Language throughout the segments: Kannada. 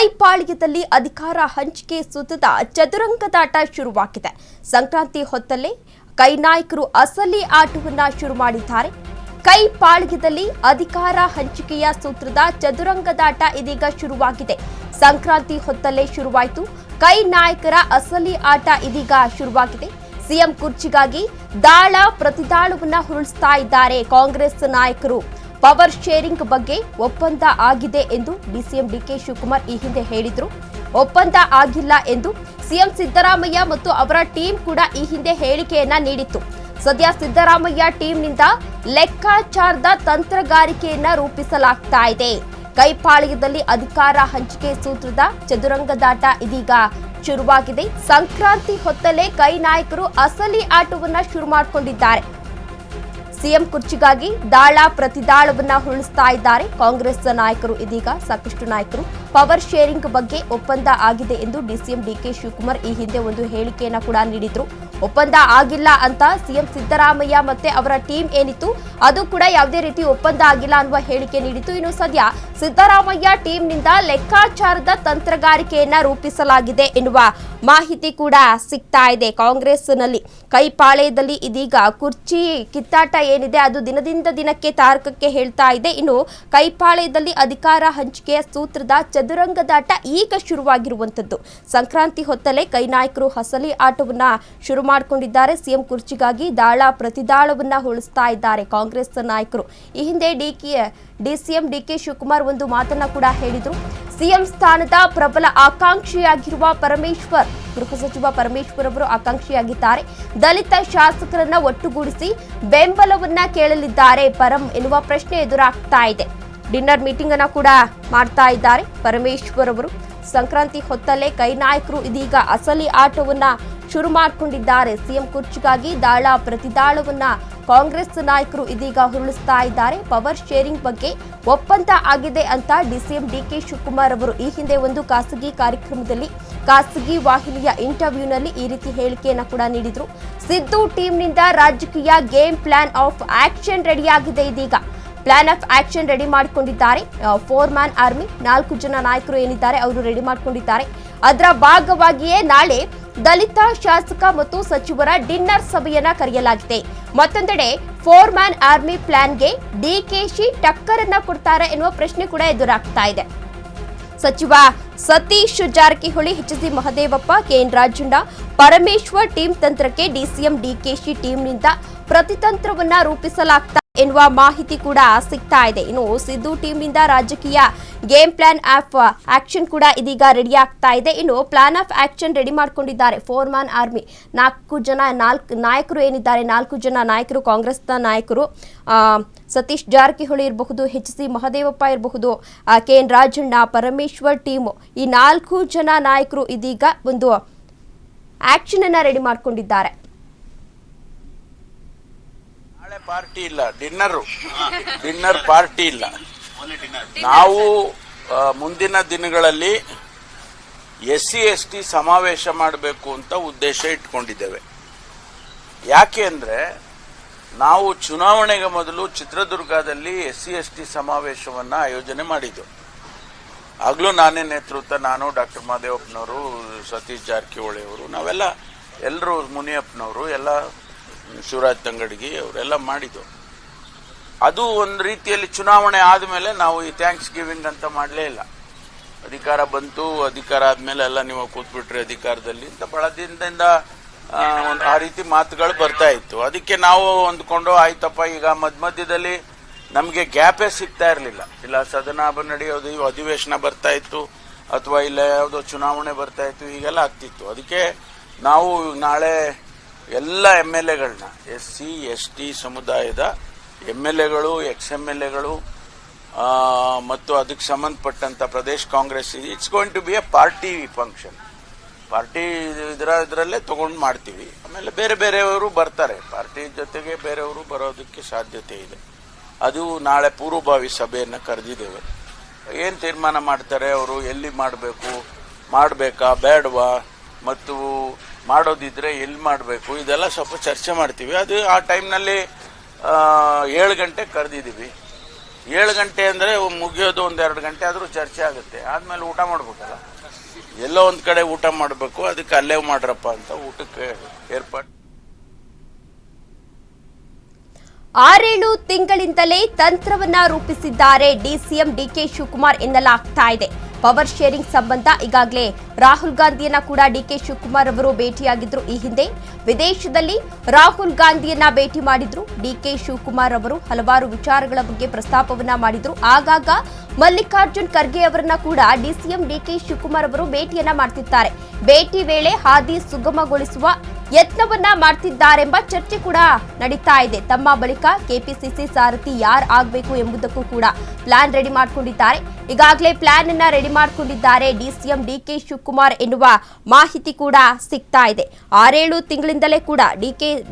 ಕೈಪಾಳ್ಯದಲ್ಲಿ ಅಧಿಕಾರ ಹಂಚಿಕೆ ಸುತ್ತದ ಚದುರಂಗದಾಟ ಶುರುವಾಗಿದೆ. ಸಂಕ್ರಾಂತಿ ಹೊತ್ತಲ್ಲೇ ಕೈ ನಾಯಕರು ಅಸಲಿ ಆಟವನ್ನ ಶುರು ಮಾಡಿದ್ದಾರೆ. ಕೈಪಾಳ್ಯದಲ್ಲಿ ಅಧಿಕಾರ ಹಂಚಿಕೆಯ ಸೂತ್ರದ ಚದುರಂಗದಾಟ ಇದೀಗ ಶುರುವಾಗಿದೆ. ಸಂಕ್ರಾಂತಿ ಹೊತ್ತಲ್ಲೇ ಶುರುವಾಯಿತು. ಕೈ ನಾಯಕರ ಅಸಲಿ ಆಟ ಇದೀಗ ಶುರುವಾಗಿದೆ. ಸಿಎಂ ಕುರ್ಚಿಗಾಗಿ ದಾಳ ಪ್ರತಿದಾಳವನ್ನ ಹುರುಳಿಸ್ತಾ ಇದ್ದಾರೆ ಕಾಂಗ್ರೆಸ್ ನಾಯಕರು. ಪವರ್ ಶೇರಿಂಗ್ ಬಗ್ಗೆ ಒಪ್ಪಂದ ಆಗಿದೆ ಎಂದು ಡಿಸಿಎಂ ಡಿಕೆ ಶಿವಕುಮಾರ್ ಈ ಹಿಂದೆ ಹೇಳಿದ್ರು. ಒಪ್ಪಂದ ಆಗಿಲ್ಲ ಎಂದು ಸಿಎಂ ಸಿದ್ದರಾಮಯ್ಯ ಮತ್ತು ಅವರ ಟೀಮ್ ಕೂಡ ಈ ಹಿಂದೆ ಹೇಳಿಕೆಯನ್ನ ನೀಡಿತ್ತು. ಸದ್ಯ ಸಿದ್ದರಾಮಯ್ಯ ಟೀಮ್ನಿಂದ ಲೆಕ್ಕಾಚಾರದ ತಂತ್ರಗಾರಿಕೆಯನ್ನ ರೂಪಿಸಲಾಗ್ತಾ ಇದೆ. ಕೈಪಾಳ್ಯದಲ್ಲಿ ಅಧಿಕಾರ ಹಂಚಿಕೆ ಸೂತ್ರದ ಚದುರಂಗದಾಟ ಇದೀಗ ಶುರುವಾಗಿದೆ. ಸಂಕ್ರಾಂತಿ ಹೊತ್ತಲ್ಲೇ ಕೈ ನಾಯಕರು ಅಸಲಿ ಆಟವನ್ನ ಶುರು ಮಾಡಿಕೊಂಡಿದ್ದಾರೆ. ಸಿಎಂ ಕುರ್ಚಿಗಾಗಿ ದಾಳ ಪ್ರತಿದಾಳವನ್ನ ಹುರುಳಿಸ್ತಾ ಇದ್ದಾರೆ ಕಾಂಗ್ರೆಸ್ ನಾಯಕರು. ಇದೀಗ ಸಾಕಷ್ಟು ನಾಯಕರು ಪವರ್ ಶೇರಿಂಗ್ ಬಗ್ಗೆ ಒಪ್ಪಂದ ಆಗಿದೆ ಎಂದು ಡಿಸಿಎಂ ಡಿಕೆ ಶಿವಕುಮಾರ್ ಈ ಹಿಂದೆ ಒಂದು ಹೇಳಿಕೆಯನ್ನ ಕೂಡ ನೀಡಿದ್ರು. ಒಪ್ಪಂದ ಆಗಿಲ್ಲ ಅಂತ ಸಿಎಂ ಸಿದ್ದರಾಮಯ್ಯ ಮತ್ತೆ ಅವರ ಟೀಮ್ ಏನಿತ್ತು ಅದು ಕೂಡ ಯಾವುದೇ ರೀತಿ ಒಪ್ಪಂದ ಆಗಿಲ್ಲ ಅನ್ನುವ ಹೇಳಿಕೆ ನೀಡಿತ್ತು. ಇನ್ನು ಸದ್ಯ ಸಿದ್ದರಾಮಯ್ಯ ಟೀಮ್ನಿಂದ ಲೆಕ್ಕಾಚಾರದ ತಂತ್ರಗಾರಿಕೆಯನ್ನ ರೂಪಿಸಲಾಗಿದೆ ಎನ್ನುವ ಮಾಹಿತಿ ಕೂಡ ಸಿಗ್ತಾ ಇದೆ. ಕಾಂಗ್ರೆಸ್ನಲ್ಲಿ ಕೈಪಾಳ್ಯದಲ್ಲಿ ಇದೀಗ ಕುರ್ಚಿ ಕಿತ್ತಾಟ ಏನಿದೆ ಅದು ದಿನದಿಂದ ದಿನಕ್ಕೆ ತಾರಕಕ್ಕೆ ಹೇಳ್ತಾ ಇದೆ. ಇನ್ನು ಕೈಪಾಳ್ಯದಲ್ಲಿ ಅಧಿಕಾರ ಹಂಚಿಕೆಯ ಸೂತ್ರದ ಚದುರಂಗದಾಟ ಈಗ ಶುರುವಾಗಿರುವಂತದ್ದು. ಸಂಕ್ರಾಂತಿ ಹೊತ್ತಲೇ ಕೈ ನಾಯಕರು ಅಸಲಿ ಆಟವನ್ನ ಶುರು ಮಾಡಿಕೊಂಡಿದ್ದಾರೆ. ಸಿಎಂ ಕುರ್ಚಿಗಾಗಿ ದಾಳ ಪ್ರತಿದಾಳವನ್ನ ಹುಳಿಸ್ತಾ ಇದ್ದಾರೆ ಕಾಂಗ್ರೆಸ್ ನಾಯಕರು. ಈ ಹಿಂದೆ ಡಿಸಿಎಂ ಡಿಕೆ ಶಿವಕುಮಾರ್ ಒಂದು ಮಾತನ್ನ ಕೂಡ ಹೇಳಿದ್ರು. ಸಿಎಂ ಸ್ಥಾನದ ಪ್ರಬಲ ಆಕಾಂಕ್ಷಿಯಾಗಿರುವ ಪರಮೇಶ್ವರ್, ಗೃಹ ಸಚಿವ ಪರಮೇಶ್ವರ್ ಅವರು ಆಕಾಂಕ್ಷಿಯಾಗಿದ್ದಾರೆ. ದಲಿತ ಶಾಸಕರನ್ನ ಒಟ್ಟುಗೂಡಿಸಿ ಬೆಂಬಲವನ್ನ ಕೇಳಲಿದ್ದಾರೆ ಪರಂ ಎನ್ನುವ ಪ್ರಶ್ನೆ ಎದುರಾಗ್ತಾ ಇದೆ. ಡಿನ್ನರ್ ಮೀಟಿಂಗ್ ಅನ್ನ ಕೂಡ ಮಾಡ್ತಾ ಇದ್ದಾರೆ ಪರಮೇಶ್ವರ್ ಅವರು. ಸಂಕ್ರಾಂತಿ ಹೊತ್ತಲ್ಲೇ ಕೈ ನಾಯಕರು ಇದೀಗ ಅಸಲಿ ಆಟವನ್ನ ಶುರು ಮಾಡಿಕೊಂಡಿದ್ದಾರೆ. ಸಿಎಂ ಕುರ್ಚಿಗಾಗಿ ದಾಳ ಪ್ರತಿದಾಳವನ್ನ ಕಾಂಗ್ರೆಸ್ ನಾಯಕರು ಇದೀಗ ಹುರುಳಿಸ್ತಾ ಇದ್ದಾರೆ. ಪವರ್ ಶೇರಿಂಗ್ ಬಗ್ಗೆ ಒಪ್ಪಂದ ಆಗಿದೆ ಅಂತ ಡಿಸಿಎಂ ಡಿಕೆ ಶಿವಕುಮಾರ್ ಅವರು ಈ ಹಿಂದೆ ಒಂದು ಖಾಸಗಿ ಕಾರ್ಯಕ್ರಮದಲ್ಲಿ ಖಾಸಗಿ ವಾಹಿನಿಯ ಇಂಟರ್ವ್ಯೂನಲ್ಲಿ ಈ ರೀತಿ ಹೇಳಿಕೆಯನ್ನ ಕೂಡ ನೀಡಿದ್ರು. ಸಿದ್ದು ಟೀಮ್ನಿಂದ ರಾಜಕೀಯ ಗೇಮ್ ಪ್ಲಾನ್ ಆಫ್ ಆಕ್ಷನ್ ರೆಡಿಯಾಗಿದೆ. ಇದೀಗ ಪ್ಲಾನ್ ಆಫ್ ಆಕ್ಷನ್ ರೆಡಿ ಮಾಡಿಕೊಂಡಿದ್ದಾರೆ. 4 ಮ್ಯಾನ್ ಆರ್ಮಿ 4 ಜನ ನಾಯಕರು ಏನಿದ್ದಾರೆ ಅವರು ರೆಡಿ ಮಾಡಿಕೊಂಡಿದ್ದಾರೆ. ಅದರ ಭಾಗವಾಗಿಯೇ ನಾಳೆ ದಲಿತ ಶಾಸಕ ಮತ್ತು ಸಚಿವರ ಡಿನ್ನರ್ ಸಭೆಯನ್ನ ಕರೆಯಲಾಗಿದೆ. ಮತ್ತೊಂದೆಡೆ 4 ಮ್ಯಾನ್ ಆರ್ಮಿ ಪ್ಲಾನ್ಗೆ ಡಿಕೆಶಿ ಟಕ್ಕರನ್ನ ಕೊಡ್ತಾರೆ ಎನ್ನುವ ಪ್ರಶ್ನೆ ಕೂಡ ಎದುರಾಗ್ತಾ ಇದೆ. ಸಚಿವ Satish Jarkiholi, HC Mahadevappa, KN Rajanna, Parameshwar team ತಂತ್ರಕ್ಕೆ ಡಿಸಿಎಂ ಡಿಕೆಶಿ ಟೀಮ್ನಿಂದ ಪ್ರತಿತಂತ್ರವನ್ನ ರೂಪಿಸಲಾಗ್ತಾ ಎನ್ನುವ ಮಾಹಿತಿ ಕೂಡ ಸಿಗ್ತಾ ಇದೆ. ಇನ್ನು ಸಿದ್ದು ಟೀಮ್ನಿಂದ ರಾಜಕೀಯ ಗೇಮ್ ಪ್ಲಾನ್ ಆಫ್ ಆಕ್ಷನ್ ಕೂಡ ಇದೀಗ ರೆಡಿ ಆಗ್ತಾ ಇದೆ. ಇನ್ನು ಪ್ಲಾನ್ ಆಫ್ ಆಕ್ಷನ್ ರೆಡಿ ಮಾಡಿಕೊಂಡಿದ್ದಾರೆ 4 ಮ್ಯಾನ್ ಆರ್ಮಿ. 4 ಜನ ನಾಯಕರು ಏನಿದ್ದಾರೆ, 4 ಜನ ನಾಯಕರು ಕಾಂಗ್ರೆಸ್ನ ನಾಯಕರು. ಸತೀಶ್ ಜಾರಕಿಹೊಳಿ ಇರಬಹುದು, ಎಚ್ಸಿ ಮಹದೇವಪ್ಪ ಇರಬಹುದು, ಕೆಎನ್ ರಾಜಣ್ಣ, ಪರಮೇಶ್ವರ್ ಟೀಮು, ಈ 4 ಜನ ನಾಯಕರು ಇದೀಗ ಒಂದು ಆಕ್ಷನ್ ಅನ್ನ ರೆಡಿ ಮಾಡಿಕೊಂಡಿದ್ದಾರೆ. ಪಾರ್ಟಿ ಇಲ್ಲ, ಡಿನ್ನರ್ ಪಾರ್ಟಿ ಇಲ್ಲ. ನಾವು ಮುಂದಿನ ದಿನಗಳಲ್ಲಿ SC/ST ಸಮಾವೇಶ ಮಾಡಬೇಕು ಅಂತ ಉದ್ದೇಶ ಇಟ್ಕೊಂಡಿದ್ದೇವೆ. ಯಾಕೆ ಅಂದ್ರೆ ನಾವು ಚುನಾವಣೆಗೆ ಮೊದಲು ಚಿತ್ರದುರ್ಗದಲ್ಲಿ SC/ST ಸಮಾವೇಶವನ್ನ ಆಯೋಜನೆ ಮಾಡಿದ್ದು. ಆಗ್ಲೂ ನಾನೇ ನೇತೃತ್ವ, ನಾನು, ಡಾಕ್ಟರ್ ಮಹದೇವಪ್ಪನವರು, ಸತೀಶ್ ಜಾರಕಿಹೊಳಿ ಅವರು, ನಾವೆಲ್ಲ ಎಲ್ಲರೂ, ಮುನಿಯಪ್ಪನವರು ಎಲ್ಲ, ಶಿವರಾಜ್ ತಂಗಡಗಿ ಅವರೆಲ್ಲ ಮಾಡಿದ್ದು. ಅದು ಒಂದು ರೀತಿಯಲ್ಲಿ ಚುನಾವಣೆ ಆದಮೇಲೆ ನಾವು ಈ ಥ್ಯಾಂಕ್ಸ್ ಗಿವಿಂಗ್ ಅಂತ ಮಾಡಲೇ ಇಲ್ಲ. ಅಧಿಕಾರ ಬಂತು, ಅಧಿಕಾರ ಆದಮೇಲೆ ಎಲ್ಲ ನೀವು ಕೂತ್ಬಿಟ್ರಿ ಅಧಿಕಾರದಲ್ಲಿ ಅಂತ ಬಹಳ ದಿನದಿಂದ ಆ ರೀತಿ ಮಾತುಗಳು ಬರ್ತಾ ಇತ್ತು. ಅದಕ್ಕೆ ನಾವು ಅಂದ್ಕೊಂಡು ಆಯ್ತಪ್ಪ, ಈಗ ಮಧ್ಯದಲ್ಲಿ ನಮಗೆ ಗ್ಯಾಪೇ ಸಿಗ್ತಾ ಇರಲಿಲ್ಲ. ಇಲ್ಲ ಸದನ ನಡೆಯೋದು, ಅಧಿವೇಶನ ಬರ್ತಾ ಇತ್ತು, ಅಥವಾ ಇಲ್ಲ ಯಾವುದೋ ಚುನಾವಣೆ ಬರ್ತಾ ಇತ್ತು, ಹೀಗೆಲ್ಲ ಆಗ್ತಿತ್ತು. ಅದಕ್ಕೆ ನಾವು ನಾಳೆ ಎಲ್ಲ MLAಗಳನ್ನ, SC/ST ಸಮುದಾಯದ MLAಗಳು, XMLAಗಳು ಮತ್ತು ಅದಕ್ಕೆ ಸಂಬಂಧಪಟ್ಟಂತ Pradesh Congress, it's going to be a party function. Party ಇದರಲ್ಲೇ ತಗೊಂಡು ಮಾಡ್ತೀವಿ. ಆಮೇಲೆ ಬೇರೆ ಬೇರೆಯವರು ಬರ್ತಾರೆ, ಪಾರ್ಟಿ ಜೊತೆಗೆ ಬೇರೆಯವರು ಬರೋದಕ್ಕೆ ಸಾಧ್ಯತೆ ಇದೆ. ಅದು ನಾಳೆ ಪೂರ್ವಭಾವಿ ಸಭೆಯನ್ನು ಕರೆದಿದ್ದೇವೆ. ಏನು ತೀರ್ಮಾನ ಮಾಡ್ತಾರೆ ಅವರು, ಎಲ್ಲಿ ಮಾಡಬೇಕಾ ಬೇಡವಾ, ಮತ್ತು ಮಾಡೋದಿದ್ರೆ ಎಲ್ಲಿ ಮಾಡಬೇಕು, ಇದೆಲ್ಲ ಸ್ವಲ್ಪ ಚರ್ಚೆ ಮಾಡ್ತೀವಿ. ಅದು ಆ ಟೈಮ್ನಲ್ಲಿ 7 ಗಂಟೆಗೆ ಕರೆದಿದ್ದೀವಿ. 7 ಗಂಟೆ ಅಂದರೆ ಮುಗಿಯೋದು 1-2 ಗಂಟೆ ಆದರೂ ಚರ್ಚೆ ಆಗುತ್ತೆ. ಆದಮೇಲೆ ಊಟ ಮಾಡ್ಬೇಕಲ್ಲ, ಎಲ್ಲೋ ಒಂದು ಕಡೆ ಊಟ ಮಾಡಬೇಕು. ಅದಕ್ಕೆ ಅಲ್ಲೇ ಮಾಡ್ರಪ್ಪ ಅಂತ ಊಟಕ್ಕೆ ಏರ್ಪಾಡು. 6-7 ತಿಂಗಳಿಂದಲೇ ತಂತ್ರವನ್ನ ರೂಪಿಸಿದ್ದಾರೆ ಡಿಸಿಎಂ ಡಿಕೆ ಶಿವಕುಮಾರ್ ಎನ್ನಲಾಗ್ತಾ ಇದೆ. ಪವರ್ ಶೇರಿಂಗ್ ಸಂಬಂಧ ಈಗಾಗಲೇ ರಾಹುಲ್ ಗಾಂಧಿಯನ್ನ ಕೂಡ ಡಿಕೆ ಶಿವಕುಮಾರ್ ಅವರು ಭೇಟಿಯಾಗಿದ್ರು. ಈ ಹಿಂದೆ ವಿದೇಶದಲ್ಲಿ ರಾಹುಲ್ ಗಾಂಧಿಯನ್ನ ಭೇಟಿ ಮಾಡಿದ್ರು ಡಿಕೆ ಶಿವಕುಮಾರ್ ಅವರು. ಹಲವಾರು ವಿಚಾರಗಳ ಬಗ್ಗೆ ಪ್ರಸ್ತಾಪವನ್ನ ಮಾಡಿದ್ರು. ಆಗಾಗ ಮಲ್ಲಿಕಾರ್ಜುನ್ ಖರ್ಗೆ ಅವರನ್ನ ಕೂಡ ಡಿಸಿಎಂ ಡಿಕೆ ಶಿವಕುಮಾರ್ ಅವರು ಭೇಟಿಯನ್ನ ಮಾಡ್ತಿದ್ದಾರೆ. ಭೇಟಿ ವೇಳೆ ಹಾದಿ ಸುಗಮಗೊಳಿಸುವ ಯತ್ನವನ್ನ ಮಾಡ್ತಿದ್ದಾರೆಂಬ ಚರ್ಚೆ ಕೂಡ ನಡೀತಾ ಇದೆ. ತಮ್ಮ ಬಳಿಕ ಕೆಪಿಸಿಸಿ ಸಾರಥಿ ಯಾರು ಆಗಬೇಕು ಎಂಬುದಕ್ಕೂ ಕೂಡ ಪ್ಲಾನ್ ರೆಡಿ ಮಾಡಿಕೊಂಡಿದ್ದಾರೆ. ಈಗಾಗಲೇ ಪ್ಲಾನ್ ಅನ್ನ ರೆಡಿ ಮಾಡಿಕೊಂಡಿದ್ದಾರೆ ಡಿಸಿಎಂ ಡಿಕೆ ಶಿವಕುಮಾರ್ ಎನ್ನುವ ಮಾಹಿತಿ ಕೂಡ ಸಿಗ್ತಾ ಇದೆ. 6-7 ತಿಂಗಳಿಂದಲೇ ಕೂಡ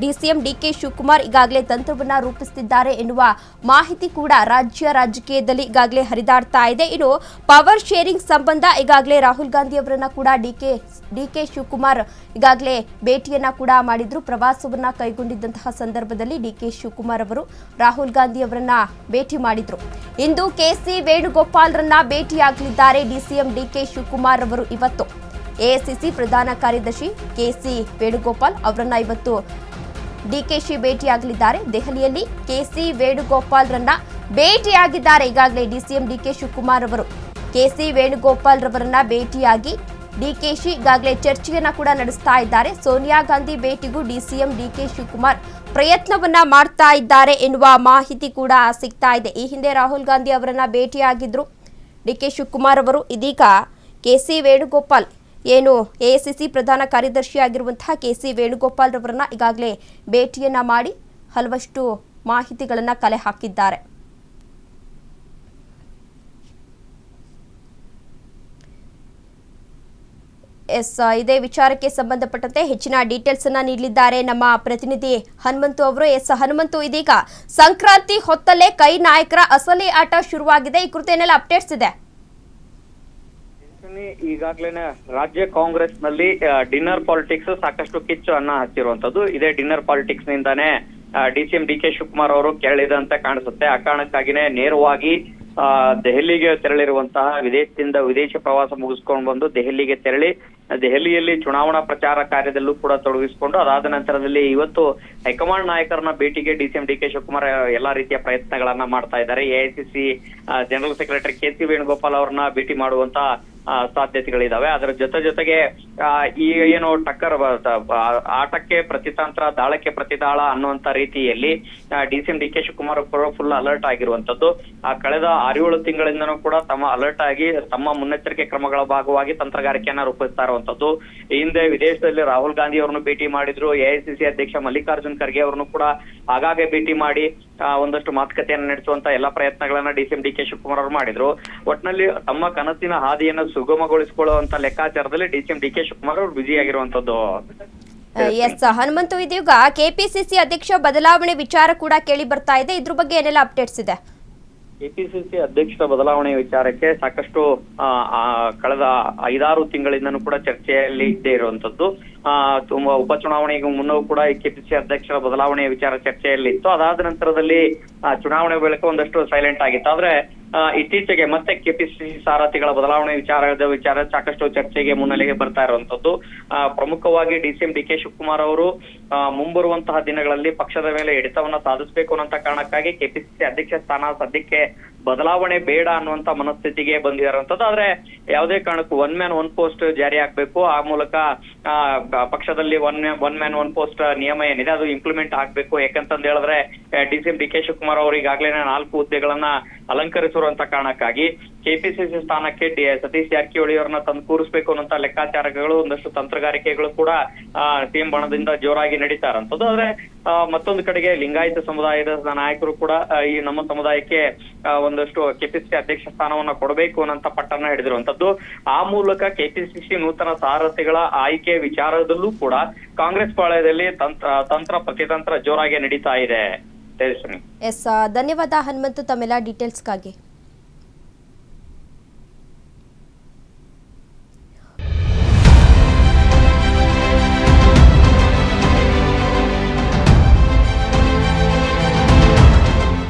ಡಿಸಿಎಂ ಡಿಕೆ ಶಿವಕುಮಾರ್ ಈಗಾಗಲೇ ತಂತ್ರವನ್ನ ರೂಪಿಸುತ್ತಿದ್ದಾರೆ ಎನ್ನುವ ಮಾಹಿತಿ ಕೂಡ ರಾಜ್ಯ ರಾಜಕೀಯದಲ್ಲಿ ಈಗಾಗಲೇ ಹರಿದಾಡ್ತಾ ಇದೆ. ಇನ್ನು ಪವರ್ ಶೇರಿಂಗ್ ಸಂಬಂಧ ಈಗಾಗಲೇ ರಾಹುಲ್ ಗಾಂಧಿ ಅವರನ್ನ ಕೂಡ ಡಿಕೆ ಶಿವಕುಮಾರ್ ಈಗಾಗಲೇ ಭೇಟಿಯನ್ನ ಕೂಡ ಮಾಡಿದ್ರು. ಪ್ರವಾಸವನ್ನ ಕೈಗೊಂಡಿದ್ದಂತಹ ಸಂದರ್ಭದಲ್ಲಿ ಡಿಕೆ ಶಿವಕುಮಾರ್ ಅವರು ರಾಹುಲ್ ಗಾಂಧಿ ಅವರನ್ನ ಭೇಟಿ ಮಾಡಿದ್ರು. ಇಂದು ಕೆಸಿ ವೇಣುಗೋಪಾಲ್ರನ್ನ ಭೇಟಿಯಾಗಲಿದ್ದಾರೆ ಡಿಸಿಎಂ ಡಿಕೆ ಶಿವಕುಮಾರ್ ಅವರು. ಇವತ್ತು ಎಐಸಿಸಿ ಪ್ರಧಾನ ಕಾರ್ಯದರ್ಶಿ ಕೆಸಿ ವೇಣುಗೋಪಾಲ್ ಅವರನ್ನ ಇವತ್ತು ಡಿಕೆಶಿ ಭೇಟಿಯಾಗಲಿದ್ದಾರೆ. ದೆಹಲಿಯಲ್ಲಿ ಕೆಸಿ ವೇಣುಗೋಪಾಲ್ರನ್ನ ಭೇಟಿಯಾಗಿದ್ದಾರೆ. ಈಗಾಗಲೇ ಡಿಸಿಎಂ ಡಿಕೆ ಶಿವಕುಮಾರ್ ಅವರು ಕೆಸಿ ವೇಣುಗೋಪಾಲ್ ರವರನ್ನ ಭೇಟಿಯಾಗಿ ಡಿಕೆಶಿ ಈಗಾಗಲೇ ಚರ್ಚೆಯನ್ನ ಕೂಡ ನಡೆಸ್ತಾ ಇದ್ದಾರೆ. ಸೋನಿಯಾ ಗಾಂಧಿ ಭೇಟಿಗೂ ಡಿಸಿಎಂ ಡಿಕೆ ಶಿವಕುಮಾರ್ ಪ್ರಯತ್ನವನ್ನ ಮಾಡ್ತಾ ಇದ್ದಾರೆ ಎನ್ನುವ ಮಾಹಿತಿ ಕೂಡ ಸಿಗ್ತಾ ಇದೆ. ಈ ಹಿಂದೆ ರಾಹುಲ್ ಗಾಂಧಿ ಅವರನ್ನ ಭೇಟಿಯಾಗಿದ್ರು ಡಿಕೆ ಶಿವಕುಮಾರ್ ಅವರು. ಇದೀಗ ಕೆಸಿ ವೇಣುಗೋಪಾಲ್ ಏನು ಎಐಸಿಸಿ ಪ್ರಧಾನ ಕಾರ್ಯದರ್ಶಿ ಆಗಿರುವಂತಹ ಕೆಸಿ ವೇಣುಗೋಪಾಲ್ ರವರನ್ನ ಈಗಾಗಲೇ ಭೇಟಿಯನ್ನ ಮಾಡಿ ಹಲವಷ್ಟು ಮಾಹಿತಿಗಳನ್ನ ಕಲೆ ಹಾಕಿದ್ದಾರೆ. ಇದೇ ವಿಚಾರಕ್ಕೆ ಸಂಬಂಧಪಟ್ಟಂತೆ ಹೆಚ್ಚಿನ ಡೀಟೇಲ್ಸ್ ಅನ್ನ ನೀಡಲಿದ್ದಾರೆ ನಮ್ಮ ಪ್ರತಿನಿಧಿ ಹನುಮಂತು ಅವರು. ಹನುಮಂತು, ಇದೀಗ ಸಂಕ್ರಾಂತಿ ಹೊತ್ತಲ್ಲೇ ಕೈ ನಾಯಕರ ಅಸಲಿ ಆಟ ಶುರುವಾಗಿದೆ. ಈ ಕುರಿತು ಏನೆಲ್ಲ ಅಪ್ಡೇಟ್ಸ್ ಇದೆ? ಈಗಾಗಲೇ ರಾಜ್ಯ ಕಾಂಗ್ರೆಸ್ ನಲ್ಲಿ ಡಿನ್ನರ್ ಪಾಲಿಟಿಕ್ಸ್ ಸಾಕಷ್ಟು ಕಿಚ್ಚು ಅನ್ನ ಹಚ್ಚಿರುವಂತದ್ದು. ಇದೇ ಡಿನ್ನರ್ ಪಾಲಿಟಿಕ್ಸ್ ನಿಂದಾನೇ ಡಿಸಿಎಂ ಡಿಕೆ ಶಿವಕುಮಾರ್ ಅವರು ಕೆರಳಿದಂತೆ ಕಾಣಿಸುತ್ತೆ. ಆ ಕಾರಣಕ್ಕಾಗಿನೇ ನೇರವಾಗಿ ದೆಹಲಿಗೆ ತೆರಳಿರುವಂತಹ ವಿದೇಶ ಪ್ರವಾಸ ಮುಗಿಸ್ಕೊಂಡು ಬಂದು ದೆಹಲಿಗೆ ತೆರಳಿ ದೆಹಲಿಯಲ್ಲಿ ಚುನಾವಣಾ ಪ್ರಚಾರ ಕಾರ್ಯದಲ್ಲೂ ಕೂಡ ತೊಡಗಿಸಿಕೊಂಡು ಅದಾದ ನಂತರದಲ್ಲಿ ಇವತ್ತು ಹೈಕಮಾಂಡ್ ನಾಯಕರನ್ನ ಭೇಟಿಗೆ ಡಿಸಿಎಂ ಡಿಕೆ ಶಿವಕುಮಾರ್ ಎಲ್ಲಾ ರೀತಿಯ ಪ್ರಯತ್ನಗಳನ್ನ ಮಾಡ್ತಾ ಇದ್ದಾರೆ. AICC general secretary KC Venugopal ಅವರನ್ನ ಭೇಟಿ ಮಾಡುವಂತ ಸಾಧ್ಯತೆಗಳಿದಾವೆ. ಅದರ ಜೊತೆಗೆ ಈ ಏನು ಟಕ್ಕರ್ ಆಟಕ್ಕೆ ಪ್ರತಿತಂತ್ರ ದಾಳಕ್ಕೆ ಪ್ರತಿದಾಳ ಅನ್ನುವಂತ ರೀತಿಯಲ್ಲಿ DCM DK Shivakumar full alert ಆಗಿರುವಂತದ್ದು. ಕಳೆದ 6-7 ತಿಂಗಳಿಂದನೂ ಕೂಡ ತಮ್ಮ ಅಲರ್ಟ್ ಆಗಿ ತಮ್ಮ ಮುನ್ನೆಚ್ಚರಿಕೆ ಕ್ರಮಗಳ ಭಾಗವಾಗಿ ತಂತ್ರಗಾರಿಕೆಯನ್ನ ರೂಪಿಸ್ತಾ ಇರುವಂತದ್ದು. ಹಿಂದೆ ವಿದೇಶದಲ್ಲಿ ರಾಹುಲ್ ಗಾಂಧಿ ಅವರನ್ನು ಭೇಟಿ ಮಾಡಿದ್ರು. ಎಐಸಿಸಿ ಅಧ್ಯಕ್ಷ ಮಲ್ಲಿಕಾರ್ಜುನ್ ಖರ್ಗೆ ಅವರನ್ನು ಕೂಡ ಆಗಾಗ್ಗೆ ಭೇಟಿ ಮಾಡಿ ಒಂದಷ್ಟು ಮಾತುಕತೆಯನ್ನು ನಡೆಸುವಂತ ಎಲ್ಲಾ ಪ್ರಯತ್ನಗಳನ್ನ ಡಿಸಿಎಂ ಡಿಕೆ ಶಿವಕುಮಾರ್ ಅವರು ಮಾಡಿದ್ರು. ಒಟ್ಟಿನಲ್ಲಿ ತಮ್ಮ ಕನಸಿನ ಹಾದಿಯನ್ನು ಸುಗಮಗೊಳಿಸಿಕೊಳ್ಳುವಂತ ಲೆಕ್ಕಾಚಾರದಲ್ಲಿ ಡಿಸಿಎಂ ಡಿಕೆ ಶಿವಕುಮಾರ್ ಅವರು ಬ್ಯುಸಿ ಆಗಿರುವಂತದ್ದು. ಹನುಮಂತು, ಇದೀಗ ಕೆಪಿಸಿಸಿ ಅಧ್ಯಕ್ಷ ಬದಲಾವಣೆ ವಿಚಾರ ಕೂಡ ಕೇಳಿ ಬರ್ತಾ ಇದೆ. ಇದ್ರ ಬಗ್ಗೆ ಏನೆಲ್ಲ ಅಪ್ಡೇಟ್ಸ್ ಇದೆ? ಕೆಪಿಸಿಸಿ ಅಧ್ಯಕ್ಷರ ಬದಲಾವಣೆ ವಿಚಾರಕ್ಕೆ ಸಾಕಷ್ಟು ಕಳೆದ 5-6 ತಿಂಗಳಿಂದನೂ ಕೂಡ ಚರ್ಚೆಯಲ್ಲಿ ಇದ್ದೇ ಇರುವಂತದ್ದು. ತುಂಬಾ ಉಪಚುನಾವಣೆಗೂ ಮುನ್ನವೂ ಕೂಡ ಕೆಪಿಸಿಸಿ ಅಧ್ಯಕ್ಷರ ಬದಲಾವಣೆಯ ವಿಚಾರ ಚರ್ಚೆಯಲ್ಲಿ ಇತ್ತು. ಅದಾದ ನಂತರದಲ್ಲಿ ಚುನಾವಣೆ ಬಳಿಕ ಒಂದಷ್ಟು ಸೈಲೆಂಟ್ ಆಗಿತ್ತು. ಆದ್ರೆ ಇತ್ತೀಚೆಗೆ ಮತ್ತೆ ಕೆಪಿಸಿಸಿ ಸಾರಥಿಗಳ ಬದಲಾವಣೆ ವಿಚಾರ ಸಾಕಷ್ಟು ಚರ್ಚೆಗೆ ಮುನ್ನೆಲೆಗೆ ಬರ್ತಾ ಇರುವಂತದ್ದು. ಪ್ರಮುಖವಾಗಿ ಡಿಸಿಎಂ ಡಿಕೆ ಶಿವಕುಮಾರ್ ಅವರು ಮುಂಬರುವಂತಹ ದಿನಗಳಲ್ಲಿ ಪಕ್ಷದ ಮೇಲೆ ಹಿಡಿತವನ್ನ ಸಾಧಿಸಬೇಕು ಅನ್ನೋ ಕಾರಣಕ್ಕಾಗಿ ಕೆಪಿಸಿಸಿ ಅಧ್ಯಕ್ಷ ಸ್ಥಾನ ಸದ್ಯಕ್ಕೆ ಬದಲಾವಣೆ ಬೇಡ ಅನ್ನುವಂತ ಮನಸ್ಥಿತಿಗೆ ಬಂದಿರುವಂತದ್ದು. ಆದ್ರೆ ಯಾವುದೇ ಕಾರಣಕ್ಕೂ 1 ಮ್ಯಾನ್ 1 ಪೋಸ್ಟ್ ಜಾರಿ ಆಗ್ಬೇಕು. ಆ ಮೂಲಕ ಪಕ್ಷದಲ್ಲಿ ಒನ್ ಮ್ಯಾನ್ 1 ಪೋಸ್ಟ್ ನಿಯಮ ಏನಿದೆ ಅದು ಇಂಪ್ಲಿಮೆಂಟ್ ಆಗ್ಬೇಕು. ಯಾಕಂತಂದ ಹೇಳಿದ್ರೆ ಡಿಸಿಎಂ ಡಿಕೆ ಶಿವಕುಮಾರ್ ಅವರು ಈಗಾಗಲೇ 4 ಹುದ್ದೆಗಳನ್ನ ಅಲಂಕರಿಸಿರುವಂತ ಕಾರಣಕ್ಕಾಗಿ ಕೆಪಿಸಿಸಿ ಸ್ಥಾನಕ್ಕೆ ಸತೀಶ್ ಜಾರಕಿಹೊಳಿ ಅವರನ್ನ ತಂದು ಕೂರಿಸಬೇಕು ಅನ್ನೋಂತ ಲೆಕ್ಕಾಚಾರಗಳು ಒಂದಷ್ಟು ತಂತ್ರಗಾರಿಕೆಗಳು ಕೂಡ ಸಿಎಂ ಬಣದಿಂದ ಜೋರಾಗಿ ನಡೀತಾ ಇರುವಂತದ್ದು. ಆದ್ರೆ ಮತ್ತೊಂದು ಕಡೆಗೆ ಲಿಂಗಾಯತ ಸಮುದಾಯದ ನಾಯಕರು ಕೂಡ ಈ ನಮ್ಮ ಸಮುದಾಯಕ್ಕೆ ಒಂದಷ್ಟು ಕೆಪಿಸಿಸಿ ಅಧ್ಯಕ್ಷ ಸ್ಥಾನವನ್ನ ಕೊಡಬೇಕು ಅನ್ನೋಂತ ಪಟ್ಟನ್ನ ಹಿಡಿದಿರುವಂತದ್ದು. ಆ ಮೂಲಕ ಕೆಪಿಸಿಸಿ ನೂತನ ಸಾರಥಿಗಳ ಆಯ್ಕೆ ವಿಚಾರದಲ್ಲೂ ಕೂಡ ಕಾಂಗ್ರೆಸ್ ಪಾಳ್ಯದಲ್ಲಿ ತಂತ್ರ ಪ್ರತಿತಂತ್ರ ಜೋರಾಗಿ ನಡೀತಾ ಇದೆ. ಧನ್ಯವಾದ ಹನುಮಂತು ತಮ್ಮೆಲ್ಲ ಡೀಟೇಲ್ಸ್ಗಾಗಿ.